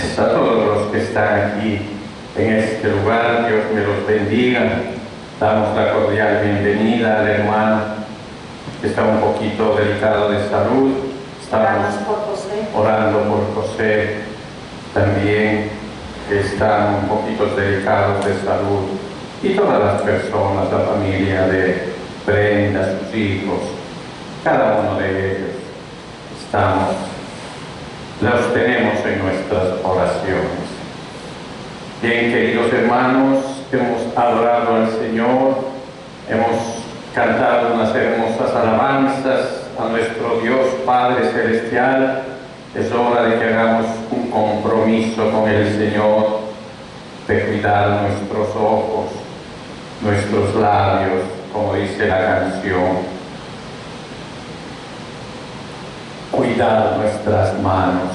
noches a todos los que están aquí en este lugar. Dios me los bendiga. Damos la cordial bienvenida al hermano que está un poquito delicado de salud. Estamos orando por José también, que están un poquito delicados de salud. Y todas las personas, la familia de Brenda, sus hijos, cada uno de ellos, los tenemos en nuestras oraciones. Bien, queridos hermanos, hemos adorado al Señor, hemos cantado unas hermosas alabanzas a nuestro Dios Padre Celestial. Es hora de que hagamos un compromiso con el Señor, de cuidar nuestros ojos, nuestros labios, como dice la canción. Cuidar nuestras manos.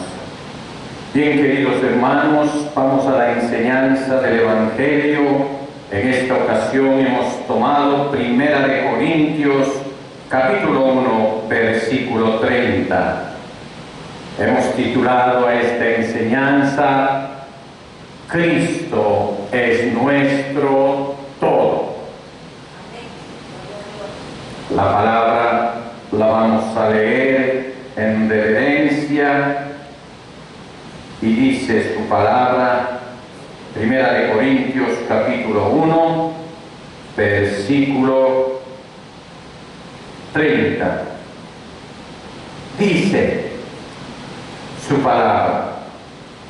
Bien, queridos hermanos, vamos a la enseñanza del Evangelio. En esta ocasión hemos tomado Primera de Corintios, capítulo 1, versículo 30. Hemos titulado a esta enseñanza: Cristo es nuestro todo. La palabra la vamos a leer en reverencia y dice su palabra, Primera de Corintios capítulo 1, versículo 30. Dice su palabra: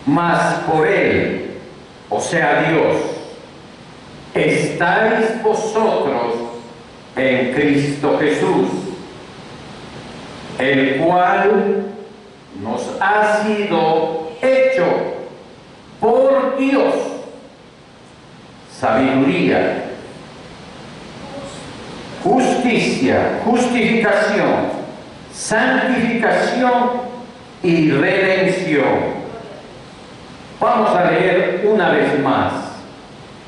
mas por Él, o sea Dios, estáis vosotros en Cristo Jesús, el cual nos ha sido hecho por Dios sabiduría, justicia, justificación, santificación y redención. Vamos a leer una vez más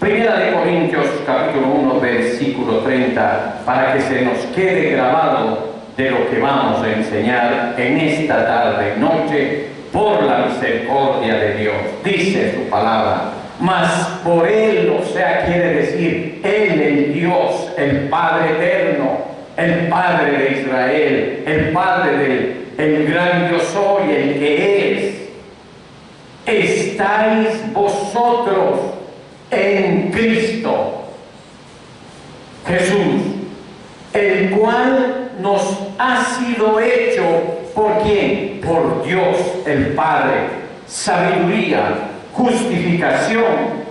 Primera de Corintios capítulo 1 versículo 30 para que se nos quede grabado de lo que vamos a enseñar en esta tarde noche por la misericordia de Dios. Dice su palabra: mas por Él, o sea, quiere decir Él, el Dios, el Padre eterno, el Padre de Israel, el Padre del gran yo soy, el que es, estáis vosotros en Cristo Jesús, el cual nos ha sido hecho, ¿por quién? Por Dios el Padre, sabiduría, justificación,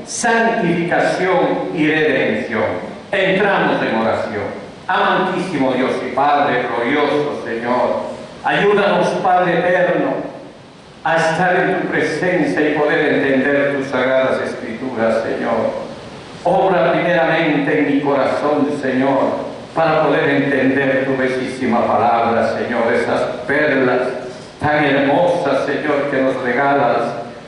santificación y redención. Entramos en oración. Amantísimo Dios y Padre glorioso Señor, ayúdanos, Padre eterno, a estar en tu presencia y poder entender tus sagradas escrituras, Señor. Obra primeramente en mi corazón, Señor, para poder entender tu bellísima palabra, Señor, esas perlas tan hermosas, Señor, que nos regalas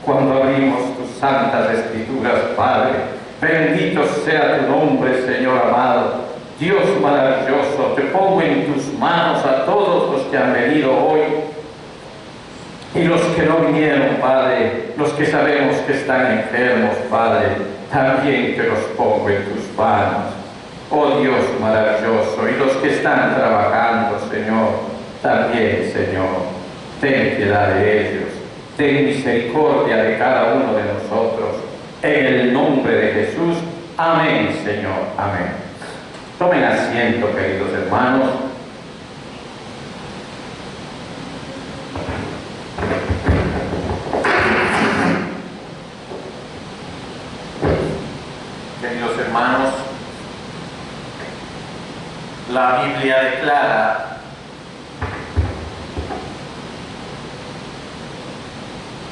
cuando abrimos tus santas escrituras, Padre. Bendito sea tu nombre, Señor amado. Dios maravilloso, te pongo en tus manos a todos los que han venido hoy y los que no vinieron, Padre, los que sabemos que están enfermos, Padre, también te los pongo en tus manos. Oh Dios maravilloso, y los que están trabajando, Señor, también, Señor, ten piedad de ellos, ten misericordia de cada uno de nosotros, en el nombre de Jesús. Amén, Señor, amén. Tomen asiento, queridos hermanos. Queridos hermanos, la Biblia declara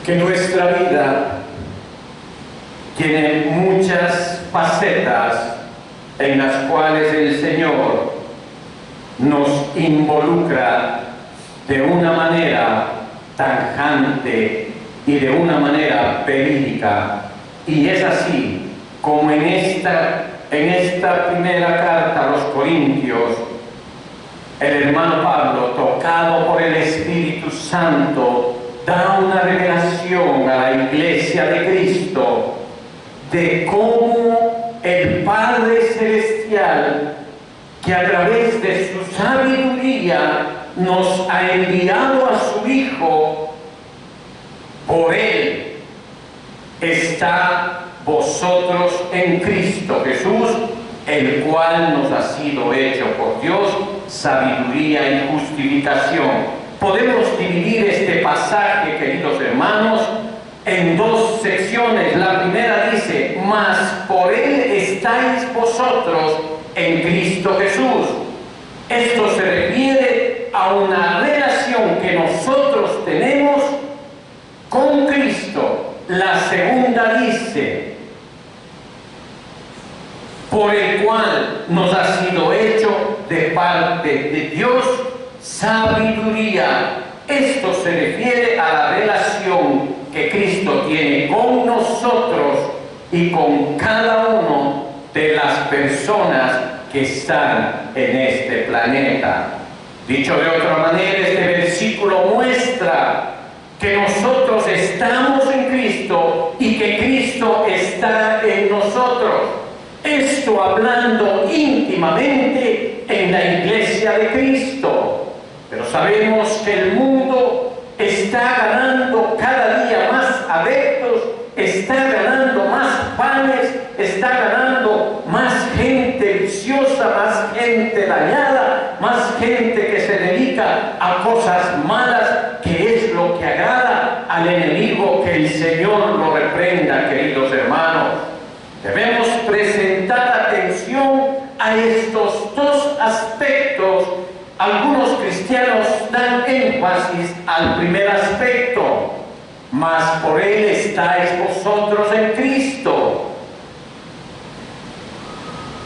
que nuestra vida tiene muchas facetas en las cuales el Señor nos involucra de una manera tajante y de una manera verídica. Y es así como en esta primera carta a los Corintios, el hermano Pablo, tocado por el Espíritu Santo, da una revelación a la Iglesia de Cristo de cómo el Padre Celestial, que a través de su sabiduría nos ha enviado a su Hijo, por Él está vosotros en Cristo Jesús, el cual nos ha sido hecho por Dios sabiduría y justificación. Podemos dividir este pasaje, queridos hermanos, en dos secciones. La primera dice: mas por Él estáis vosotros en Cristo Jesús. Esto se refiere a una relación que nosotros tenemos con Cristo. La segunda dice: por el cual nos ha sido hecho de parte de Dios sabiduría. Esto se refiere a la relación que Cristo tiene con nosotros y con cada uno de las personas que están en este planeta. Dicho de otra manera, este versículo muestra que nosotros estamos en Cristo y que Cristo está en nosotros. Esto hablando íntimamente en la Iglesia de Cristo. Pero sabemos que el mundo está ganando cada día más adeptos, está ganando más panes, está ganando más gente viciosa, más gente dañada, más gente que se dedica a cosas malas, que es lo que agrada al enemigo. Que el Señor lo reprenda, queridos hermanos. Debemos presentar atención a estos dos aspectos. Algunos cristianos dan énfasis al primer aspecto: mas por Él estáis vosotros en Cristo.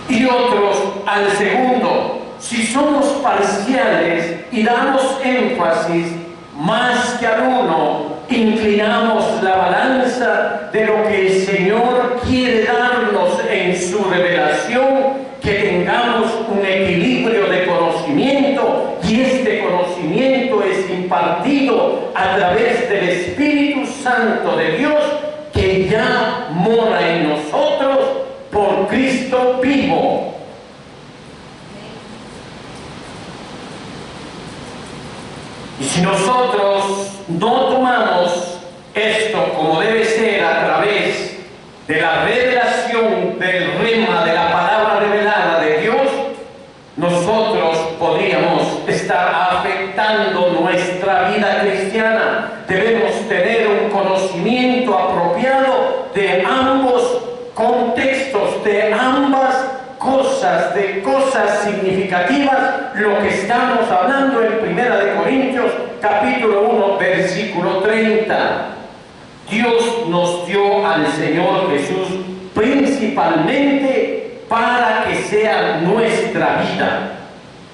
Y otros al segundo. Si somos parciales y damos énfasis más que al uno, inclinamos la balanza de lo que el Señor quiere darnos en su revelación, que tengamos un equilibrio de conocimiento, y este conocimiento es impartido a través del Espíritu Santo de Dios, que ya mora en nosotros por Cristo vivo. Y si nosotros no tomamos esto como debe ser a través de la revelación del rema, de la palabra revelada de Dios, nosotros podríamos estar afectando nuestra vida cristiana. Debemos tener un conocimiento apropiado de ambos contextos, de ambas cosas, de cosas significativas, lo que estamos hablando en 1 Corintios capítulo 1 versículo 30. Dios nos dio al Señor Jesús principalmente para que sea nuestra vida,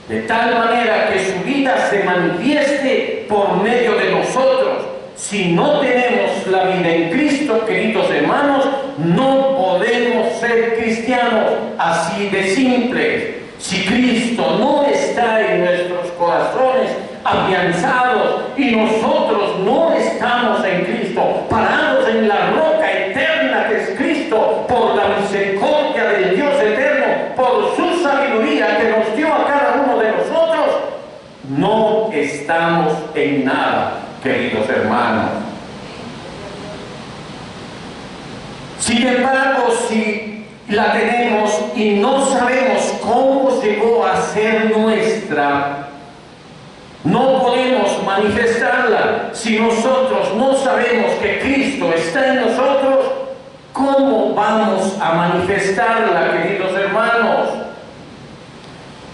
de tal manera que su vida se manifieste por medio de nosotros. Si no tenemos la vida en Cristo, queridos hermanos, no podemos ser cristianos, así de simple. Si Cristo no está en nuestros corazones afianzados y nosotros no estamos en Cristo, parados en la roca eterna que es Cristo, por la misericordia del Dios eterno, por su sabiduría que nos dio a cada uno de nosotros, no estamos en nada, queridos hermanos. Sin embargo, si la tenemos y no sabemos cómo llegó a ser nuestra, no podemos manifestarla. Si nosotros no sabemos que Cristo está en nosotros, ¿cómo vamos a manifestarla, queridos hermanos?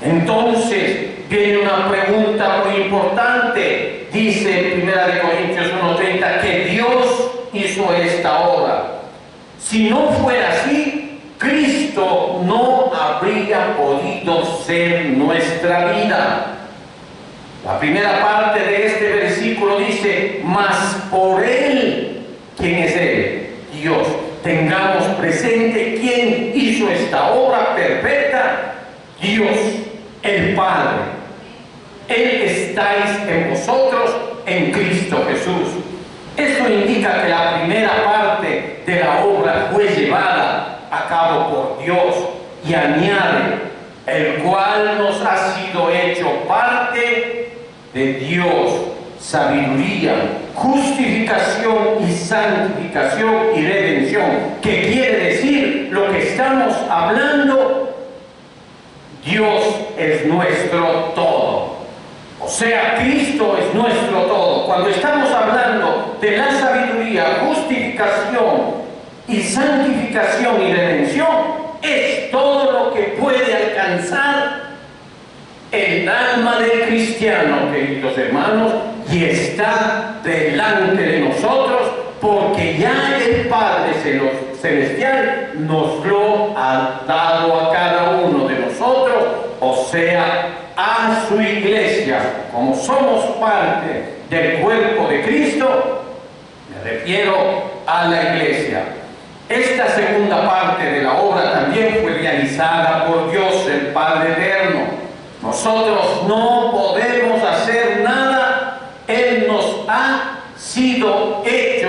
Entonces viene una pregunta muy importante. Dice en 1 Corintios 1:30 que Dios hizo esta obra. Si no fuera así, Cristo no habría podido ser nuestra vida. La primera parte de este versículo dice: mas por Él. ¿Quién es Él? Dios. Tengamos presente quién hizo esta obra perfecta: Dios, el Padre. Él estáis en vosotros en Cristo Jesús. Esto indica que la primera parte de la obra fue llevada a cabo por Dios, y añade, el cual nos ha sido hecho parte de Dios, sabiduría, justificación y santificación y redención. ¿Qué quiere decir lo que estamos hablando? Dios es nuestro todo. O sea, Cristo es nuestro todo. Cuando estamos hablando de la sabiduría, justificación y santificación y redención, es todo lo que puede alcanzar el alma del cristiano, queridos hermanos, y está delante de nosotros, porque ya el Padre Celestial nos lo ha dado a cada uno de nosotros, o sea, a su iglesia. Como somos parte del cuerpo de Cristo, me refiero a la iglesia. Esta segunda parte de la obra también fue realizada por Dios, el Padre Eterno. Nosotros no podemos hacer nada. Él nos ha sido hecho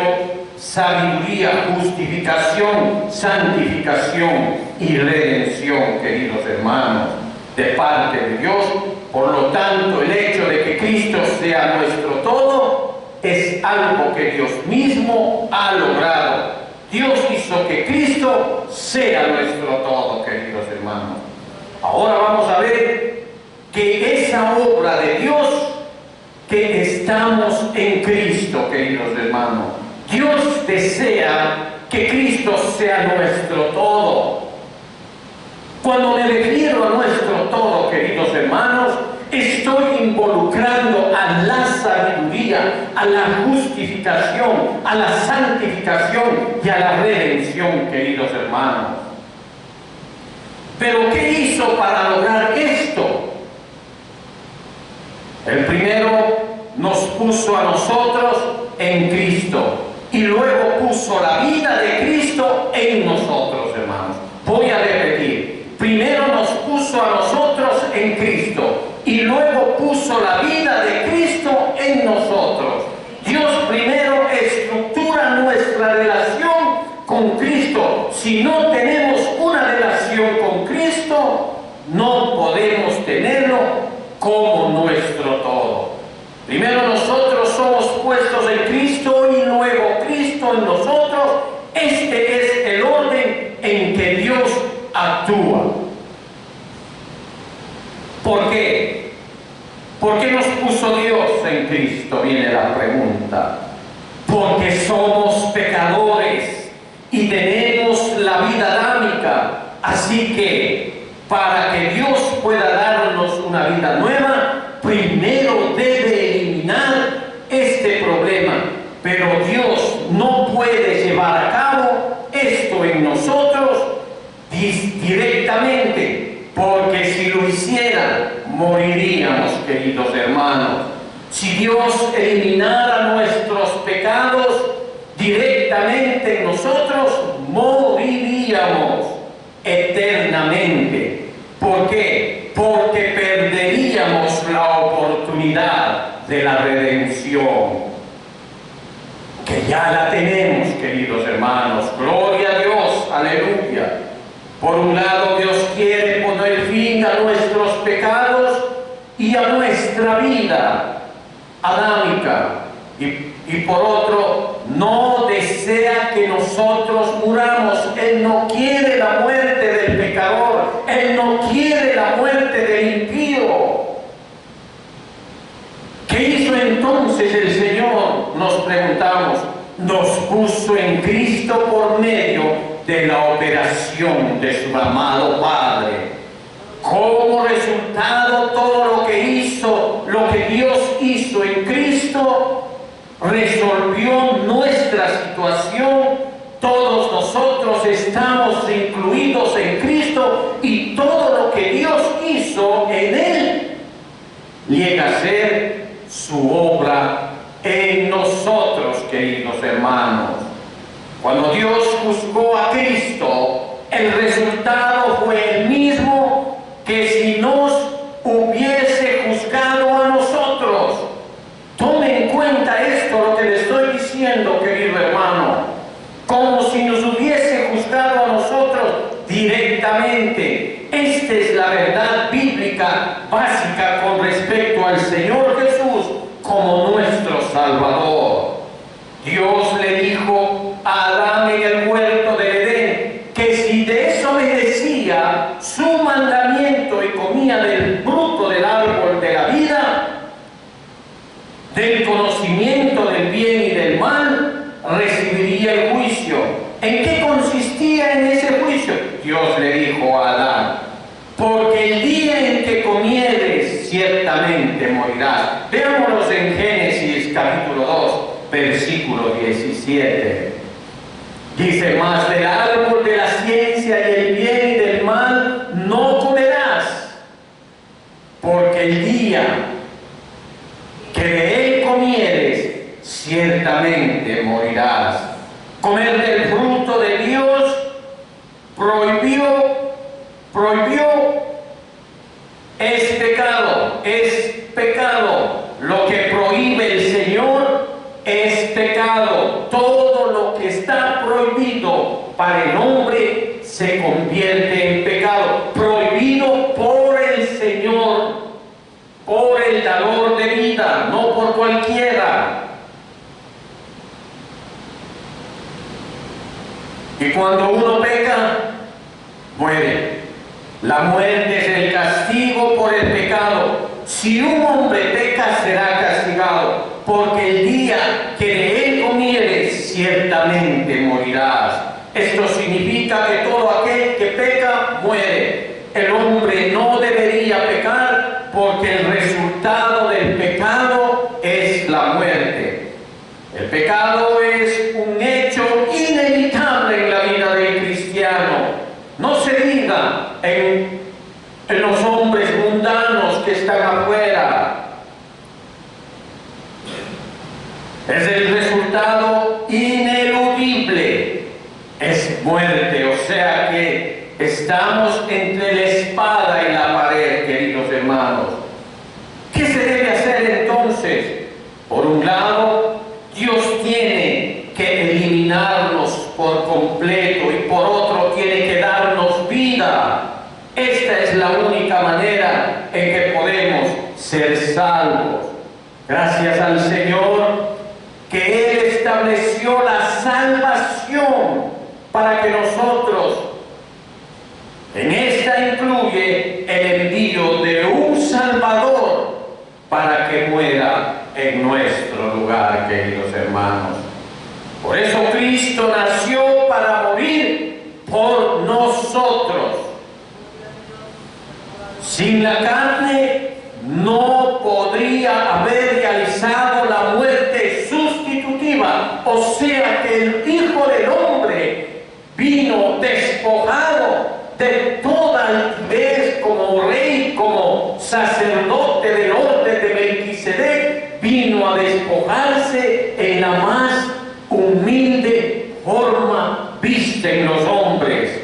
sabiduría, justificación, santificación y redención, queridos hermanos, de parte de Dios. Por lo tanto, el hecho de que Cristo sea nuestro todo es algo que Dios mismo ha logrado. Dios hizo que Cristo sea nuestro todo, queridos hermanos. Ahora vamos a ver que esa obra de Dios, que estamos en Cristo, queridos hermanos. Dios desea que Cristo sea nuestro todo. Cuando me refiero a nuestro todo, queridos hermanos, estoy involucrando a la sabiduría, a la justificación, a la santificación y a la redención, queridos hermanos. Pero ¿qué hizo para lograr esto? El primero nos puso a nosotros en Cristo, y luego puso la vida de Cristo en nosotros, hermanos. Voy a repetir. Primero nos puso a nosotros en Cristo, y luego puso la vida de Cristo en nosotros. Dios primero estructura nuestra relación con Cristo. Si no tenemos una relación con Cristo, no podemos tenerlo como nuestro todo. Primero nosotros somos puestos en Cristo y luego Cristo en nosotros. Este es el orden en que Dios actúa. ¿Por qué? ¿Por qué nos puso Dios en Cristo? Viene la pregunta. Porque somos pecadores y tenemos la vida adámica. Así que para que Dios pueda darnos una vida nueva, primero debe eliminar este problema. Pero Dios no puede llevar a cabo esto en nosotros directamente, porque si lo hiciera, moriríamos, queridos hermanos. Si Dios eliminara nuestros pecados directamente en nosotros, moriríamos eternamente. ¿Por qué? Porque perderíamos la oportunidad de la redención, que ya la tenemos, queridos hermanos. Gloria a Dios, aleluya. Por un lado, Dios quiere poner fin a nuestros pecados y a nuestra vida adámica, y por otro, no desea que nosotros muramos. Él no quiere la muerte del pecador, Él no quiere la muerte del impío. ¿Qué hizo entonces el Señor? Nos preguntamos. Nos puso en Cristo por medio de la operación de su amado Padre. Como resultado, todo lo que hizo, lo que Dios hizo en Cristo, resolvió nuestra situación. Todos nosotros estamos incluidos en Cristo, y todo lo que Dios hizo en Él llega a ser su obra en nosotros, queridos hermanos. Cuando Dios juzgó a Cristo, el resultado fue el mismo que si nos hubiese juzgado a nosotros. Tome en cuenta esto, lo que le estoy diciendo. ética básica con respecto al Señor Jesús como nuestro Salvador. Dios le dijo a Adán en el huerto del Edén que si desobedecía su mandamiento y comía del fruto del árbol de la vida, del conocimiento del bien y del mal, recibiría el juicio. ¿En qué consistía en ese juicio? Dios le dijo a Adán: porque el día en que comieres, ciertamente morirás. Veámoslos en Génesis capítulo 2, versículo 17. Dice: mas del árbol de la ciencia y el bien y del mal no comerás, porque el día que de él comieres, ciertamente morirás. Comer del fruto de Dios prohibió, es pecado. Lo que prohíbe el Señor es pecado. Todo lo que está prohibido para el hombre se convierte en pecado. Prohibido por el Señor, por el dador de vida, no por cualquiera. Y cuando uno peca, muere. La muerte es el castigo por el pecado. Si un hombre peca, será castigado, porque el día que de él comieres, ciertamente morirás. Esto significa que todo aquel que peca, muere. El hombre no debería pecar, porque el resultado del pecado es la muerte. El pecado es un hecho inevitable en la vida del cristiano. No se diga en los hombres mundanos que están afuera. Es el resultado ineludible. Es muerte, o sea que estamos entre la espada y la pared, queridos hermanos. ¿Qué se debe hacer entonces? Por un lado, Dios tiene que eliminarnos por completo, y por otro tiene que darnos vida. Esta es la única manera en que podemos ser salvos. Gracias al Señor que Él estableció la salvación para que nosotros, en esta incluye el envío de un Salvador para que muera en nuestro lugar, queridos hermanos. Por eso Cristo nació para morir por nosotros. Sin la carne no podría haber realizado la muerte sustitutiva, o sea que el Hijo del Hombre vino despojado de toda altivez como rey, como sacerdote del orden de Melquisedec, vino a despojarse en la más humilde forma vista en los hombres.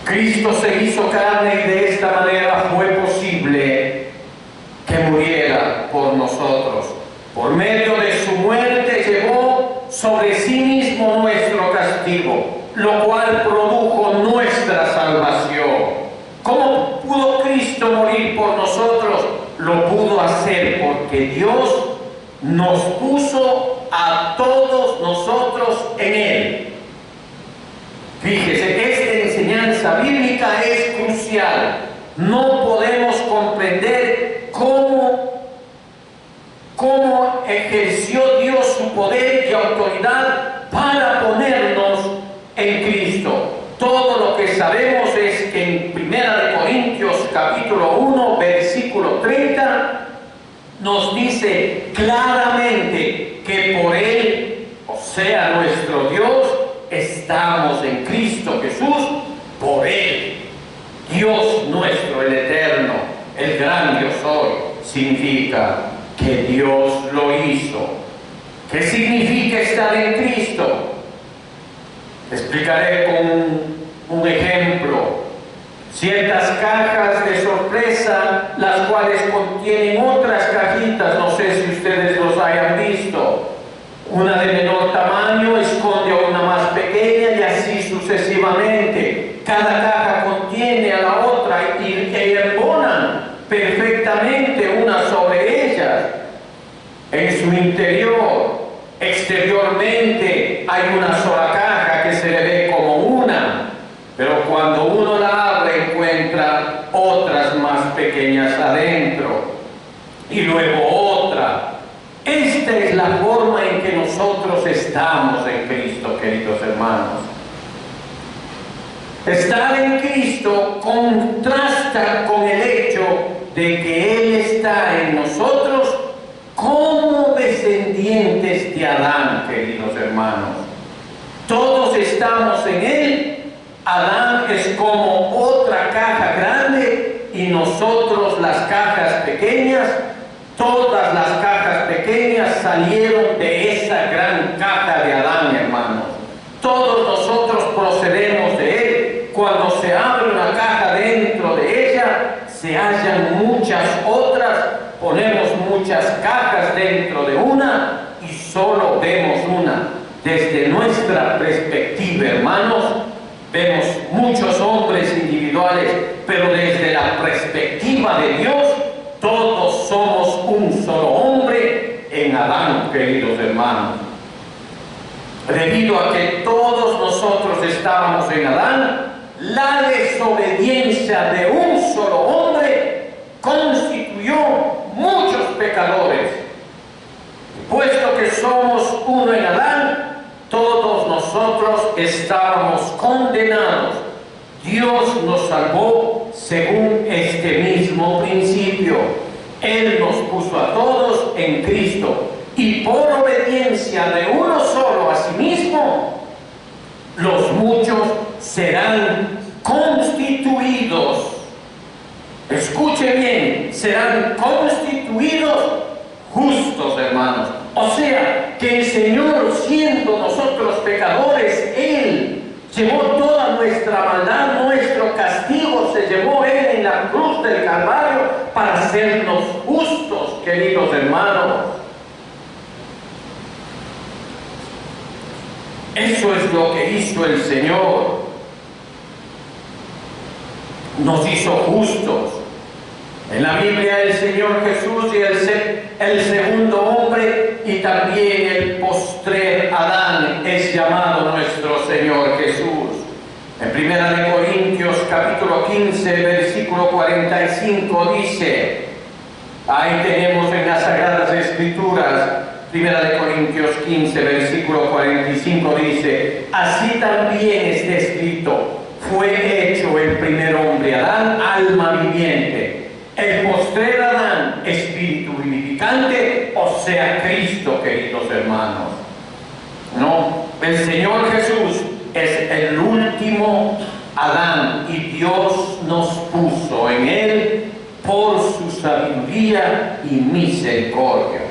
Cristo se hizo carne y de esta manera fue posible que muriera por nosotros. Por medio de su muerte llevó sobre sí mismo nuestro castigo, lo cual produjo nuestra salvación. ¿Cómo pudo Cristo morir por nosotros? Lo pudo hacer porque Dios nos puso a todos nosotros en Él. Fíjese, esta enseñanza bíblica es crucial. No podemos comprender cómo ejerció Dios su poder y autoridad para ponernos en Cristo. Todo lo que sabemos es que en 1 Corintios capítulo 1, versículo 30, nos dice claramente que por Él, o sea, nuestro Dios, estamos en Cristo Jesús. Por Él, Dios nuestro, el eterno, el gran yo soy, significa que Dios lo hizo. ¿Qué significa estar en Cristo? Explicaré con un ejemplo. Ciertas cajas de sorpresa, las cuales contienen otras cajitas, no sé si ustedes los hayan visto. Una de menor tamaño esconde a una más pequeña y así sucesivamente. Cada caja contiene exteriormente hay una sola caja que se le ve como una, pero cuando uno la abre encuentra otras más pequeñas adentro y luego otra. Esta es la forma en que nosotros estamos en Cristo, queridos hermanos. Estar en Cristo contrasta con el hecho de que Él está en nosotros como descendientes de Adán, queridos hermanos. Todos estamos en Él. Adán es como otra caja grande y nosotros las cajas pequeñas. Todas las cajas pequeñas salieron de esa gran caja de Adán, hermanos. Todos nosotros procedemos de Él. Cuando se abre una caja dentro de ella, se hallan muchas otras. Ponemos muchas cajas dentro de una y solo vemos una. Desde nuestra perspectiva, hermanos, vemos muchos hombres individuales, pero desde la perspectiva de Dios, todos somos un solo hombre en Adán, queridos hermanos. Debido a que todos nosotros estábamos en Adán, la desobediencia de un solo hombre constituyó muchos pecadores. Puesto que somos uno en Adán, todos nosotros estábamos condenados. Dios nos salvó según este mismo principio. Él nos puso a todos en Cristo y por obediencia de uno solo a sí mismo, los muchos serán constituidos. Escuche bien, serán constituidos justos, hermanos. O sea, que el Señor, siendo nosotros pecadores, Él llevó toda nuestra maldad, nuestro castigo, se llevó Él en la cruz del Calvario para hacernos justos, queridos hermanos. Eso es lo que hizo el Señor. Nos hizo justos. En la Biblia el Señor Jesús y el segundo hombre y también el postrer Adán es llamado nuestro Señor Jesús. En 1 Corintios capítulo 15 versículo 45 dice, ahí tenemos en las Sagradas Escrituras, 1 Corintios 15 versículo 45 dice, así también está escrito, fue hecho el primer hombre Adán, alma viviente. El postrer Adán, espíritu vivificante, o sea, Cristo, queridos hermanos. No, el Señor Jesús es el último Adán y Dios nos puso en Él por su sabiduría y misericordia.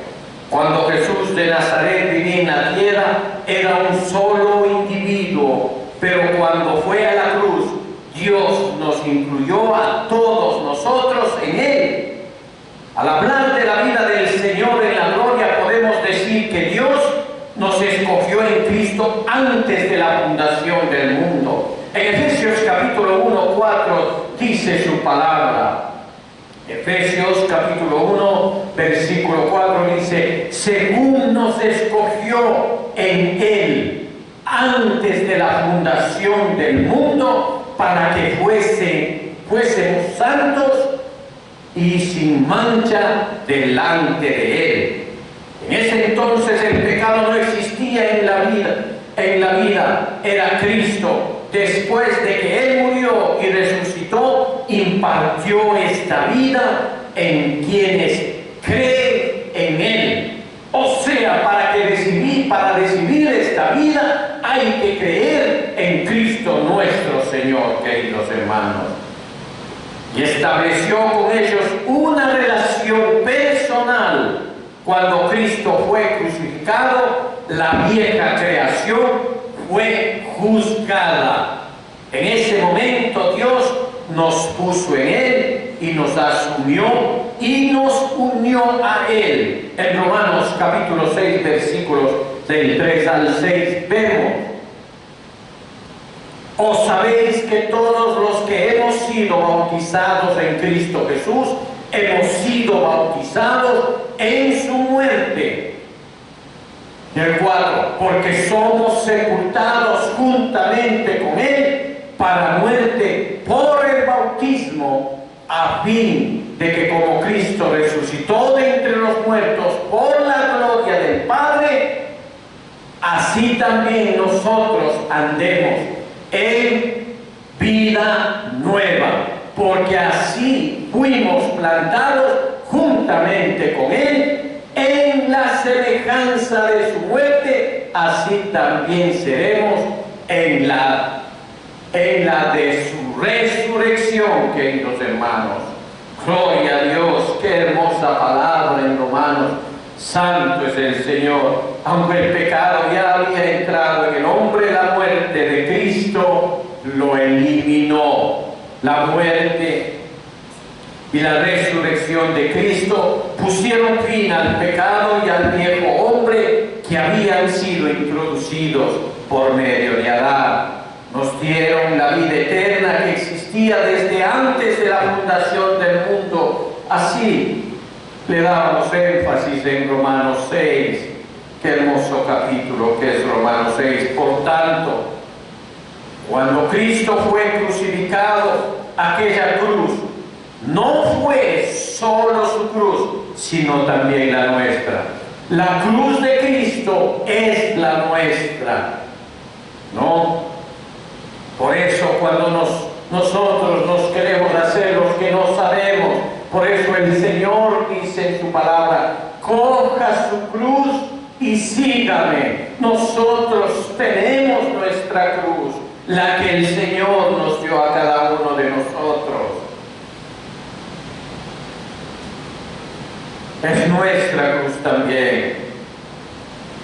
Cuando Jesús de Nazaret vivía en la tierra, era un solo individuo, pero cuando fue a la cruz, Dios nos incluyó a todos nosotros en Él. Al hablar de la vida del Señor en la gloria, podemos decir que Dios nos escogió en Cristo antes de la fundación del mundo. En Efesios capítulo 1, 4 dice su palabra. Efesios capítulo 1, versículo 4 dice, según nos escogió en Él antes de la fundación del mundo, para que fuésemos santos y sin mancha delante de Él. En ese entonces el pecado no existía en la vida, era Cristo. Después de que Él murió y resucitó, impartió esta vida en quienes creen en Él. O sea, para recibir esta vida hay que creer en Cristo nuestro Señor, queridos hermanos. Y estableció con ellos una relación personal. Cuando Cristo fue crucificado, la vieja creación fue juzgada. En ese momento Dios nos puso en Él y nos asumió y nos unió a Él. En Romanos capítulo 6 versículos del 3 al 6 vemos: ¿O sabéis que todos los que hemos sido bautizados en Cristo Jesús, hemos sido bautizados en su muerte? Y el 4, porque somos sepultados juntamente con Él para muerte por el bautismo, a fin de que como Cristo resucitó de entre los muertos por la gloria del Padre, así también nosotros andemos en vida nueva, porque así fuimos plantados juntamente con Él en la semejanza de su muerte, así también seremos en la de su resurrección, queridos hermanos. Gloria a Dios, qué hermosa palabra en Romanos. Santo es el Señor. Aunque el pecado ya había entrado en el hombre, la muerte de Cristo lo eliminó. La muerte y la resurrección de Cristo pusieron fin al pecado y al viejo hombre que habían sido introducidos por medio de Adán. Nos dieron la vida eterna que existía desde antes de la fundación del mundo. Así le damos énfasis en Romanos 6. Qué hermoso capítulo que es Romanos 6. Por tanto, cuando Cristo fue crucificado, aquella cruz no fue solo su cruz, sino también la nuestra. La cruz de Cristo es la nuestra, ¿no? Por eso cuando nosotros nos queremos hacer los que no sabemos, por eso el Señor dice en su palabra, coja su cruz y sígame. Nosotros tenemos nuestra cruz, la que el Señor nos dio a cada uno de nosotros. Es nuestra cruz también,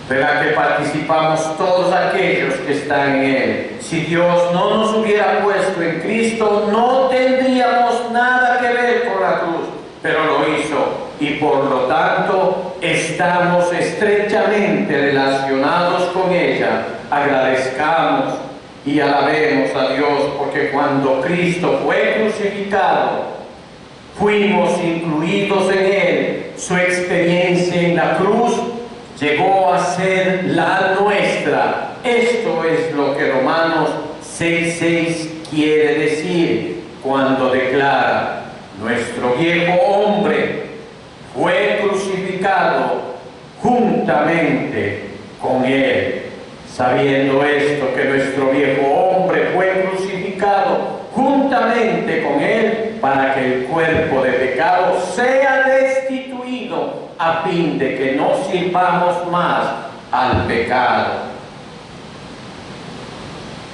de la que participamos todos aquellos que están en Él. Si Dios no nos hubiera puesto en Cristo, no tendríamos nada que ver con la cruz, pero lo hizo, y por lo tanto estamos estrechamente relacionados con ella. Agradezcamos y alabemos a Dios, porque cuando Cristo fue crucificado, fuimos incluidos en Él. Su experiencia en la cruz llegó a ser la nuestra. Esto es lo que Romanos 6:6 quiere decir cuando declara: nuestro viejo hombre fue crucificado juntamente con Él. Sabiendo esto, que nuestro viejo hombre fue crucificado juntamente con Él, para que el cuerpo de pecado sea destituido, a fin de que no sirvamos más al pecado.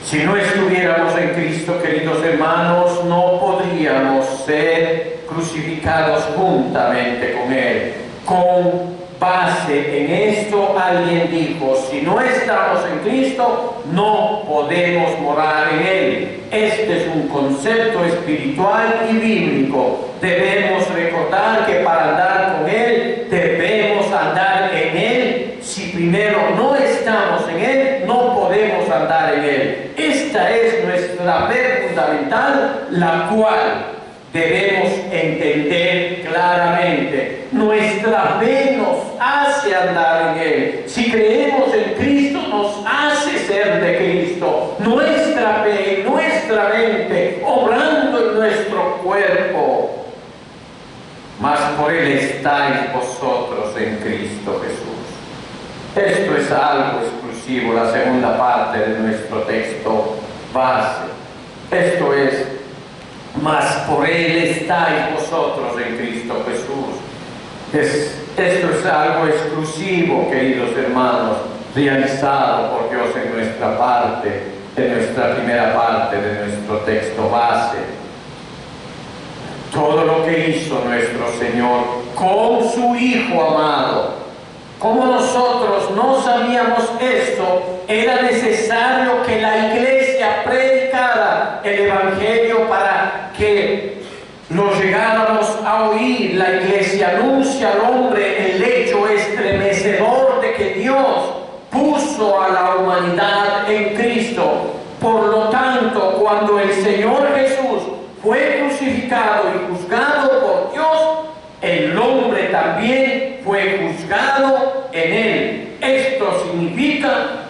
Si no estuviéramos en Cristo, queridos hermanos, no podríamos ser crucificados juntamente con Él. Con base en esto, alguien dijo: si no estamos en Cristo, no podemos morar en Él. Este es un concepto espiritual y bíblico. Debemos recordar que para andar con Él, debemos andar en Él. Si primero no estamos en Él, no podemos andar en Él. Esta es nuestra fe fundamental, la cual debemos entender claramente. Nuestra fe nos hace andar en Él. Si creemos en Cristo, nos hace ser de Cristo. Nuestra fe, nuestra mente, obrando en nuestro cuerpo. Mas por Él estáis vosotros en Cristo Jesús. Esto es algo exclusivo, la segunda parte de nuestro texto base. Esto es: mas por Él estáis vosotros en Cristo Jesús. Esto es algo exclusivo, queridos hermanos, realizado por Dios en nuestra parte, en nuestra primera parte de nuestro texto base. Todo lo que hizo nuestro Señor con su Hijo amado. Como nosotros no sabíamos esto, era necesario que la iglesia predicara el Evangelio para que lo llegáramos a oír. La iglesia anuncia al hombre el hecho estremecedor de que Dios puso a la humanidad en Cristo. Por lo tanto, cuando el Señor Jesús fue crucificado y juzgado por Dios, el hombre también fue juzgado en Él. Esto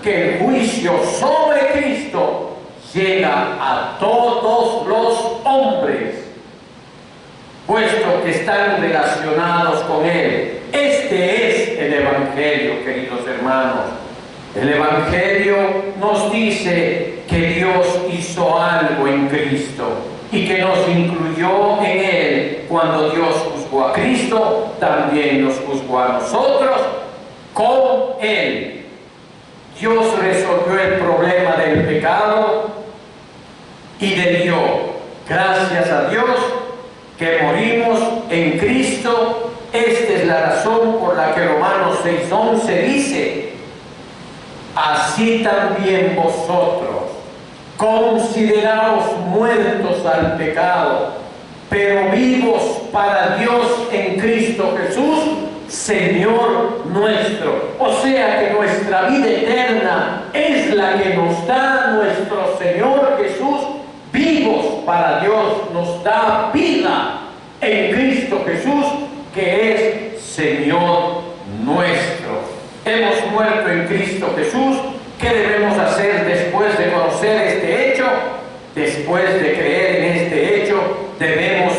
que el juicio sobre Cristo llega a todos los hombres, puesto que están relacionados con Él. Este es el Evangelio, queridos hermanos. El Evangelio nos dice que Dios hizo algo en Cristo y que nos incluyó en Él. Cuando Dios juzgó a Cristo, también nos juzgó a nosotros con Él. Dios resolvió el problema del pecado y le dio, gracias a Dios, que morimos en Cristo. Esta es la razón por la que Romanos 6:11 dice: así también vosotros, consideraos muertos al pecado, pero vivos para Dios en Cristo Jesús, Señor nuestro. O sea que nuestra vida eterna es la que nos da nuestro Señor Jesús. Vivos para Dios, nos da vida en Cristo Jesús, que es Señor nuestro. Hemos muerto en Cristo Jesús. ¿Qué debemos hacer después de conocer este hecho? Después de creer en este hecho, debemos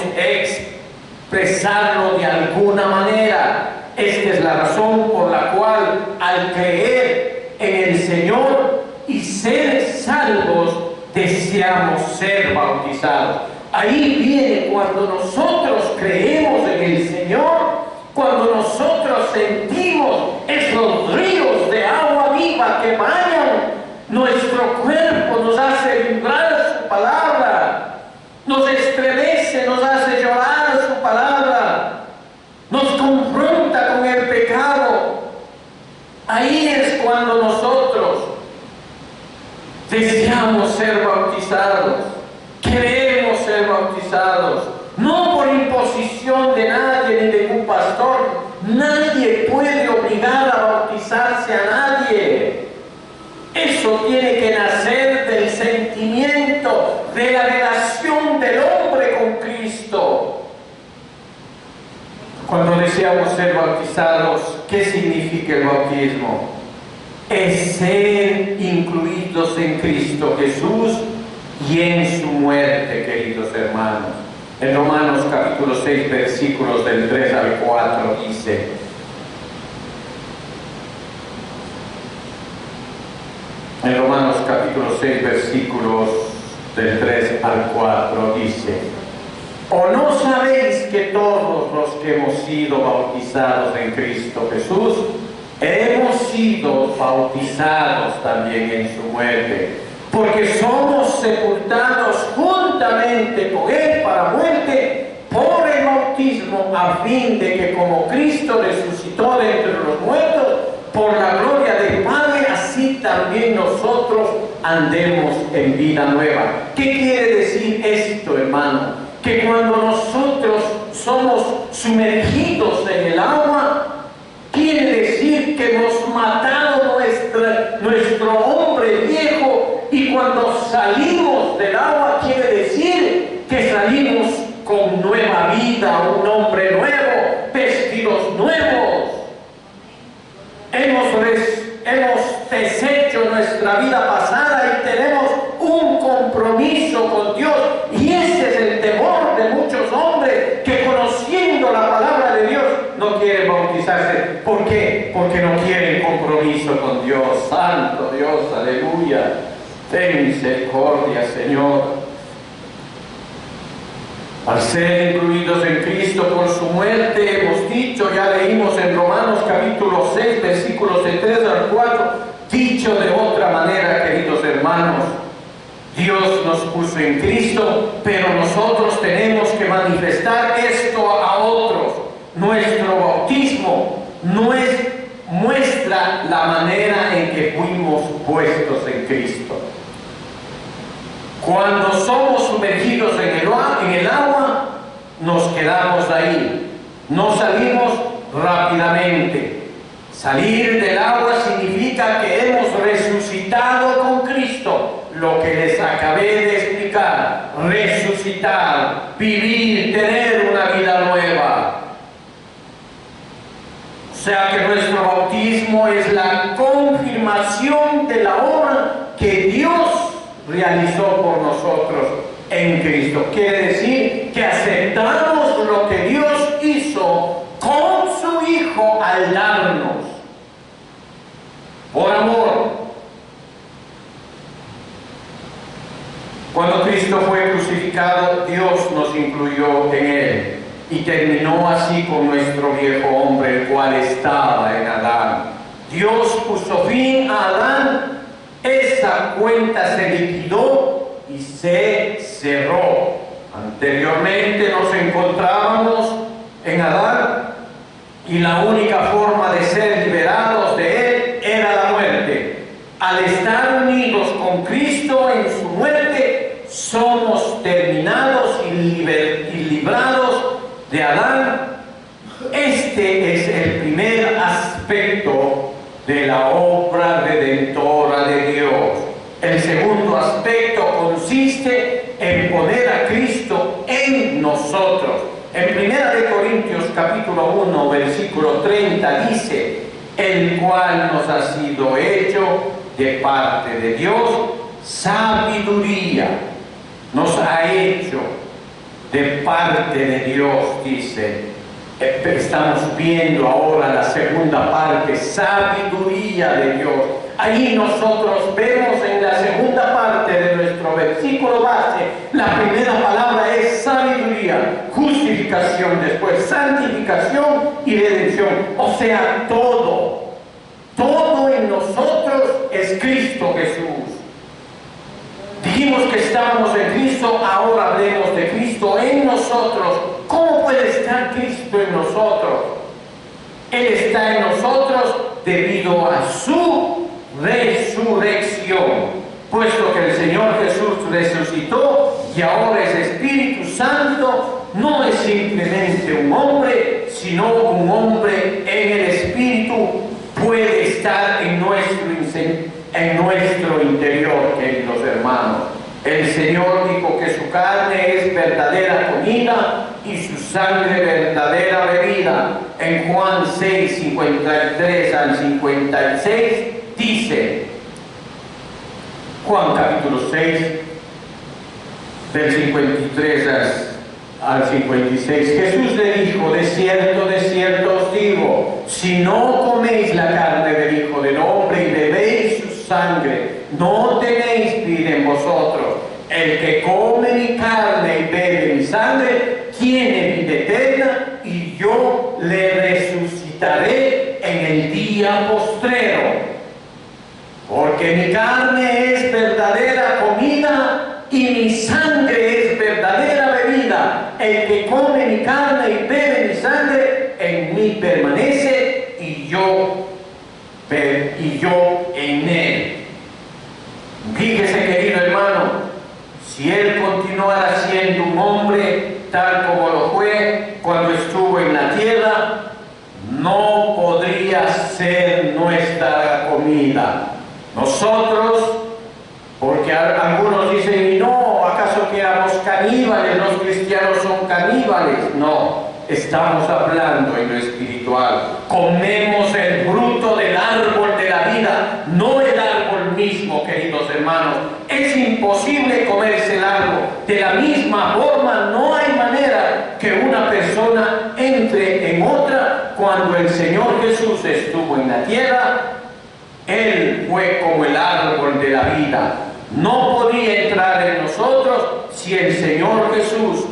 expresarlo de alguna manera. Esta es la razón por la cual, al creer en el Señor y ser salvos, deseamos ser bautizados. Ahí viene cuando nosotros creemos en el Señor, cuando nosotros sentimos esos ríos de agua viva que bañan nuestro cuerpo, nos hace vibrar su palabra, nos estremece, nos hace llorar su palabra, nos confronta con el pecado. Ahí es cuando nosotros deseamos ser bautizados, queremos ser bautizados, no por imposición de nadie ni de un pastor. Nadie puede obligar a bautizarse a nadie. Eso tiene que nacer del sentimiento, de la relación del hombre con Cristo. Cuando deseamos ser bautizados, ¿qué significa el bautismo? Es ser incluidos en Cristo Jesús y en su muerte, queridos hermanos. En Romanos capítulo 6, versículos del 3 al 4 dice: en Romanos capítulo 6, versículos del 3 al 4 dice: ¿o no sabéis que todos los que hemos sido bautizados en Cristo Jesús, hemos sido bautizados también en su muerte? Porque somos sepultados juntamente con Él para muerte por el bautismo, a fin de que como Cristo resucitó de entre los muertos por la gloria del Padre, así también nosotros andemos en vida nueva. ¿Qué quiere decir esto, hermano? Que cuando nosotros somos sumergidos en el agua, quiere decir que hemos matado nuestro hombre viejo, y cuando salimos del agua quiere decir que salimos con nueva vida, un hombre nuevo, vestidos nuevos. Hemos deshecho nuestra vida pasada y tenemos un compromiso con Dios. Y ese es el temor de muchos hombres que, conociendo la palabra de Dios, no quieren bautizarse. ¿Por qué? Porque no quieren compromiso con Dios. Santo Dios, aleluya. Ten misericordia, Señor. Al ser incluidos en Cristo por su muerte, hemos dicho, ya leímos en Romanos capítulo 6, versículos de 3 al 4, dicho de otra manera, queridos hermanos, Dios nos puso en Cristo, pero nosotros tenemos que manifestar esto a otros. Nuestro bautismo muestra la manera en que fuimos puestos en Cristo. Cuando somos sumergidos en el agua, nos quedamos ahí, no salimos rápidamente. Salir del agua significa que hemos resucitado con Cristo, lo que les acabé de explicar: resucitar, vivir, tener una vida nueva. O sea que nuestro bautismo es la confirmación perfección de la obra que Dios realizó por nosotros en Cristo. Quiere decir que aceptamos lo que Dios hizo con su Hijo al darnos, por amor. Cuando Cristo fue crucificado, Dios nos incluyó en Él y terminó así con nuestro viejo hombre, el cual estaba en Adán. Dios puso fin a Adán, esa cuenta se liquidó y se cerró. Anteriormente nos encontrábamos en Adán y la única forma de ser liberados de él era la muerte. Al estar unidos con Cristo en su muerte, somos terminados y librados de Adán. Este es el primer aspecto de la obra redentora de Dios. El segundo aspecto consiste en poner a Cristo en nosotros. En 1 Corintios capítulo 1, versículo 30 dice: el cual nos ha sido hecho de parte de Dios sabiduría. Nos ha hecho de parte de Dios, dice. Estamos viendo ahora la segunda parte, sabiduría de Dios. Ahí nosotros vemos en la segunda parte de nuestro versículo base, la primera palabra es sabiduría, justificación, después santificación y redención. O sea, todo en nosotros es Cristo Jesús. Dijimos que estábamos en Cristo, ahora hablemos de Cristo en nosotros. ¿Cómo puede estar Cristo en nosotros? Él está en nosotros debido a su resurrección, puesto que el Señor Jesús resucitó y ahora es Espíritu Santo. No es simplemente un hombre, sino un hombre en el Espíritu. Puede estar en nuestro interior, queridos hermanos. El Señor dijo que su carne es verdadera comida y su sangre verdadera bebida. En Juan 6, 53 al 56 dice, Juan capítulo 6, del 53 al 56, Jesús le dijo: de cierto os digo, si no coméis la carne del Hijo del Hombre y bebéis su sangre, no tenéis vida en vosotros. El que come mi carne y bebe mi sangre tiene vida eterna, y yo le resucitaré en el día postrero. Porque mi carne es verdadera comida y mi sangre es verdadera bebida. El que come mi carne y bebe mi sangre en mí permanece, y yo en él. Fíjese, querido hermano, si él continuara siendo un hombre tal como lo fue cuando estuvo en la tierra, no podría ser nuestra comida. Nosotros, porque algunos dicen, no, ¿acaso que éramos caníbales? Los cristianos son caníbales. No, estamos hablando en lo espiritual. Comemos el fruto del árbol de la vida, no el árbol mismo, queridos hermanos. Es imposible comerse el árbol. De la misma forma, no hay manera que una persona entre en otra. Cuando el Señor Jesús estuvo en la tierra, Él fue como el árbol de la vida. No podía entrar en nosotros si el Señor Jesús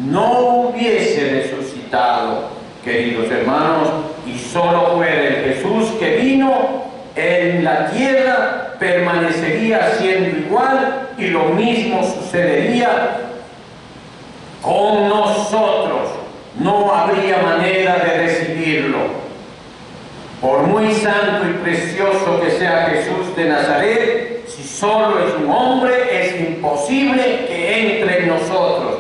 no hubiese resucitado, queridos hermanos. Y solo fuera el Jesús que vino en la tierra, permanecería siendo igual, y lo mismo sucedería con nosotros. No habría manera de recibirlo. Por muy santo y precioso que sea Jesús de Nazaret, si solo es un hombre, es imposible que entre en nosotros.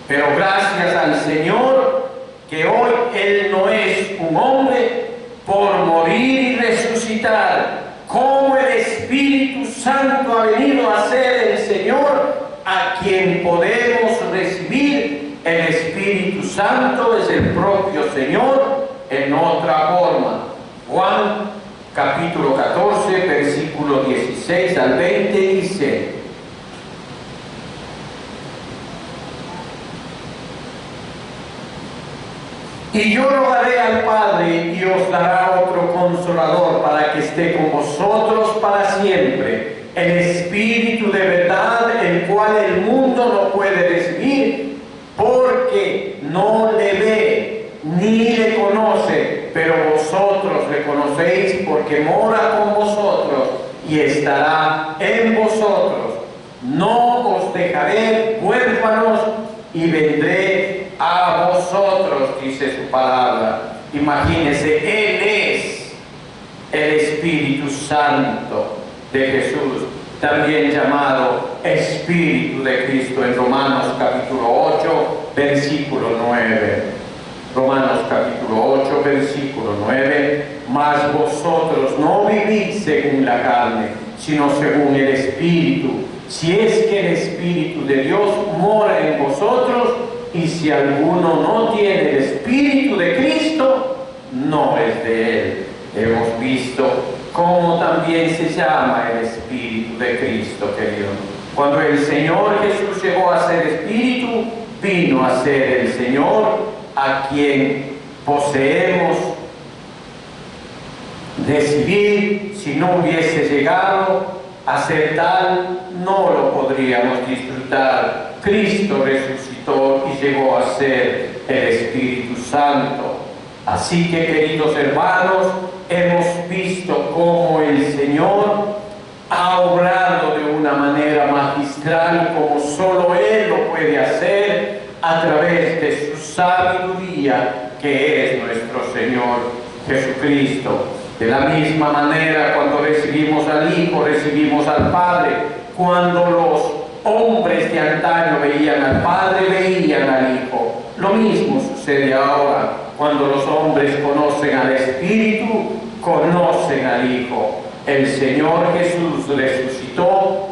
Pero gracias al Señor, que hoy Él no es un hombre, por morir y resucitar, como el Espíritu Santo ha venido a ser el Señor, a quien podemos recibir. El Espíritu Santo es el propio Señor en otra forma. Juan capítulo 14, versículo versículo 16 al 20 dice: y yo rogaré al Padre y os dará otro consolador para que esté con vosotros para siempre, el Espíritu de verdad, el cual el mundo no puede recibir porque no le ve ni le conoce, pero vosotros le conocéis porque mora con vosotros y estará en vosotros. No os dejaré huérfanos y vendré a vosotros, dice su palabra. Imagínense, Él es el Espíritu Santo de Jesús, también llamado Espíritu de Cristo en Romanos capítulo 8, versículo 9. Romanos capítulo 8, versículo 9. Mas vosotros no vivís según la carne, sino según el Espíritu, si es que el Espíritu de Dios mora en vosotros. Y si alguno no tiene el Espíritu de Cristo, no es de Él. Hemos visto cómo también se llama el Espíritu de Cristo, querido. Cuando el Señor Jesús llegó a ser Espíritu, vino a ser el Señor a quien poseemos. Decidir, si no hubiese llegado a ser tal, no lo podríamos disfrutar. Cristo resucitó y llegó a ser el Espíritu Santo. Así que, queridos hermanos, hemos visto cómo el Señor ha obrado de una manera magistral, como solo Él lo puede hacer, a través de su sabiduría, que es nuestro Señor Jesucristo. De la misma manera, cuando recibimos al Hijo, recibimos al Padre. Cuando los hombres de antaño veían al Padre, veían al Hijo. Lo mismo sucede ahora. Cuando los hombres conocen al Espíritu, conocen al Hijo. El Señor Jesús resucitó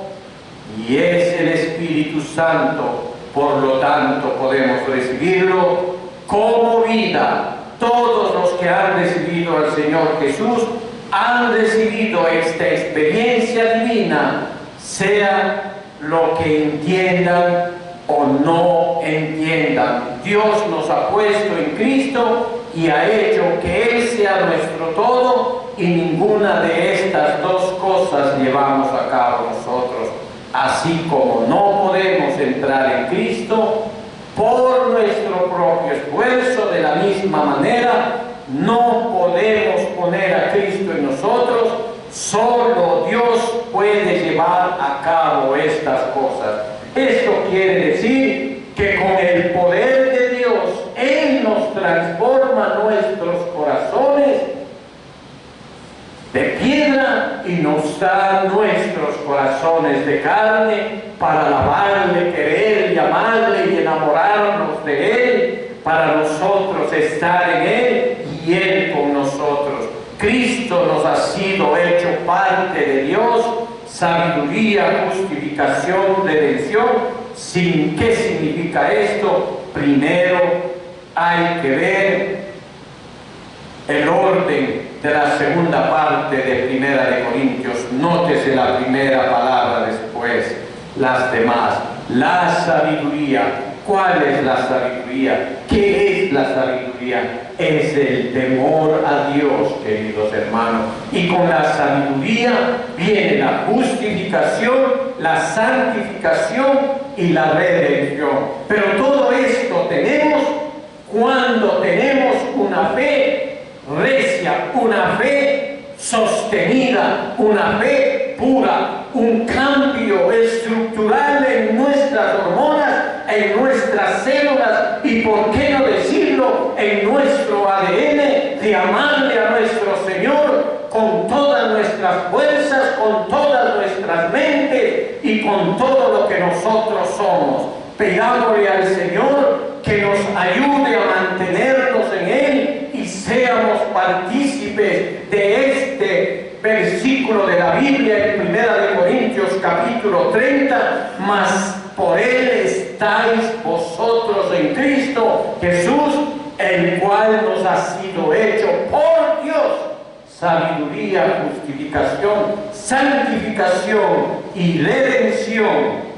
y es el Espíritu Santo. Por lo tanto, podemos recibirlo como vida. Todos los que han recibido al Señor Jesús han recibido esta experiencia divina, sea lo que entiendan o no entiendan. Dios nos ha puesto en Cristo y ha hecho que Él sea nuestro todo, y ninguna de estas dos cosas llevamos a cabo nosotros. Así como no podemos entrar en Cristo por nuestro propio esfuerzo, de la misma manera no podemos poner a Cristo en nosotros. Solo Dios puede llevar a cabo estas cosas. Esto quiere decir que con el poder de Dios, Él nos transforma nuestros corazones de piedra y nos da nuestros corazones de carne para alabarle, querer y amarle y enamorarnos de Él, para nosotros estar en Él y Él con nosotros. Cristo nos ha sido hecho parte de Dios, sabiduría, justificación, redención. ¿Qué significa esto? Primero hay que ver el orden de la segunda parte de Primera de Corintios. Nótese la primera palabra, después las demás. La sabiduría. ¿Cuál es la sabiduría? ¿Qué es la sabiduría? Es el temor a Dios, queridos hermanos. Y con la sabiduría viene la justificación, la santificación y la redención. Pero todo esto tenemos cuando tenemos una fe recia, una fe sostenida, una fe pura, un cambio estructural en nuestras hormonas, en nuestras células y, por qué no decirlo, en nuestro ADN, de amarle a nuestro Señor con todas nuestras fuerzas, con todas nuestras mentes y con todo lo que nosotros somos. Pidámosle al Señor que nos ayude a mantenernos en Él y seamos partícipes de este versículo de la Biblia en 1 Corintios capítulo 30, mas por Él estáis vosotros en Cristo Jesús, el cual nos ha sido hecho por Dios sabiduría, justificación, santificación y redención,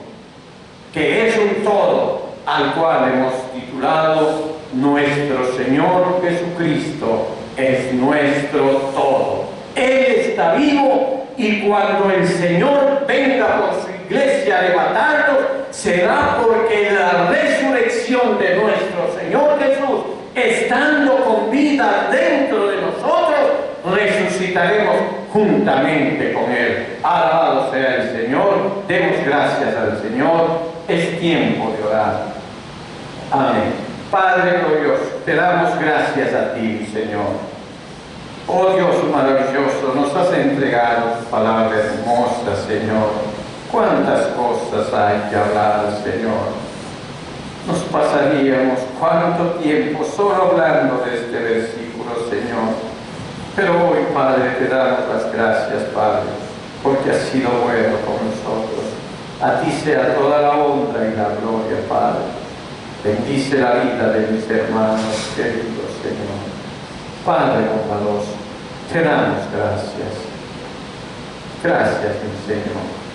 que es un todo, al cual hemos titulado Nuestro Señor Jesucristo es nuestro todo. Él está vivo y cuando el Señor venga por su iglesia a arrebatarnos, será porque la resurrección de nuestro Señor Jesús, estando con vida dentro de nosotros, resucitaremos juntamente con Él. Alabado sea el Señor, demos gracias al Señor. Es tiempo de orar. Amén. Padre glorioso, te damos gracias a ti, Señor. Oh Dios maravilloso, nos has entregado tu palabra hermosa, Señor. Cuántas cosas hay que hablar, Señor. Nos pasaríamos cuánto tiempo solo hablando de este versículo, Señor. Pero hoy, Padre, te damos las gracias, Padre, porque has sido bueno con nosotros. A ti sea toda la honra y la gloria, Padre. Bendice la vida de mis hermanos queridos, Señor. Padre bondadoso, te damos gracias. Gracias, mi Señor.